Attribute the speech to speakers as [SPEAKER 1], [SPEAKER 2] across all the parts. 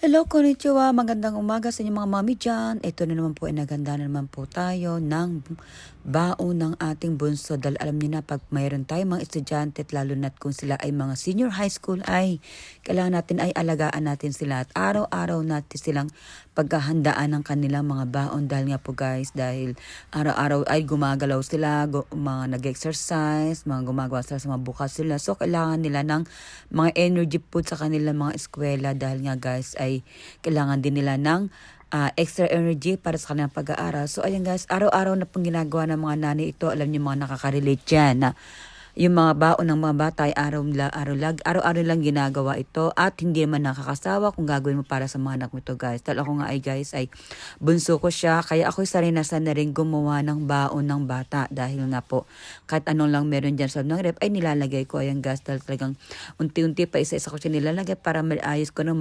[SPEAKER 1] Hello, konnichiwa. Magandang umaga sa inyo mga mami dyan. Ito na naman po ay naganda na naman po tayo ng baon ng ating bunso. Dahil alam niyo na pag mayroon tayong mga estudyante at lalo na kung sila ay mga senior high school ay kailangan natin ay alagaan natin sila at araw-araw natin silang paghahandaan ng kanilang mga baon. Dahil nga po guys, dahil araw-araw ay gumagalaw sila, mga nag-exercise, mga gumagawa sila sa mga bukas sila. So kailangan nila ng mga energy food sa kanilang mga eskwela dahil nga guys ay kailangan din nila ng extra energy para sa kanilang pag-aaral. So ayan guys, araw-araw na pong ginagawa ng mga nanay ito. Alam niyo mga nakaka-relate dyan na yung mga baon ng mga bata ay araw-araw lang ginagawa ito at hindi man nakakasawa kung gagawin mo para sa mga anak mo ito guys. Dahil ako nga ay guys ay bunso ko siya kaya ako'y sarinasan na rin gumawa ng baon ng bata dahil nga po kahit anong lang meron dyan sa ng rep ay nilalagay ko. Ayan guys, dahil talagang unti-unti pa isa-isa ko siya nilalagay para maayos ko ng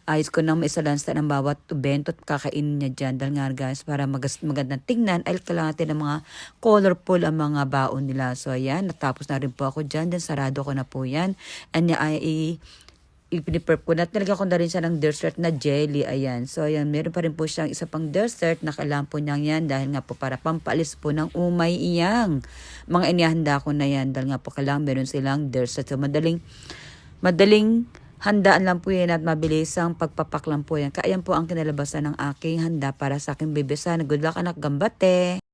[SPEAKER 1] ayos ko nang maisalansa ng bawat bento at kakainin niya dyan. Dahil nga guys, para magandang tingnan, ay kailangan natin ng mga colorful ang mga baon nila. So ayan, natapos na rin po ako dyan. Then sarado ko na po yan. And ay ipiniprep ko na. Nilagyan ko na rin siya ng dessert na jelly. Ayan. So ayan, meron pa rin po siyang isa pang dessert na kailangan po niyang yan. Dahil nga po para pampalis po ng umay iyang. Mga inihanda ko na yan. Dahil nga po kailangan meron silang dessert. So madaling handaan lang po yan at mabilisang pagpapak lang po yan. Kaya yan po ang kinalabasan ng aking handa para sa aking bebesan. Good luck anak, gambate!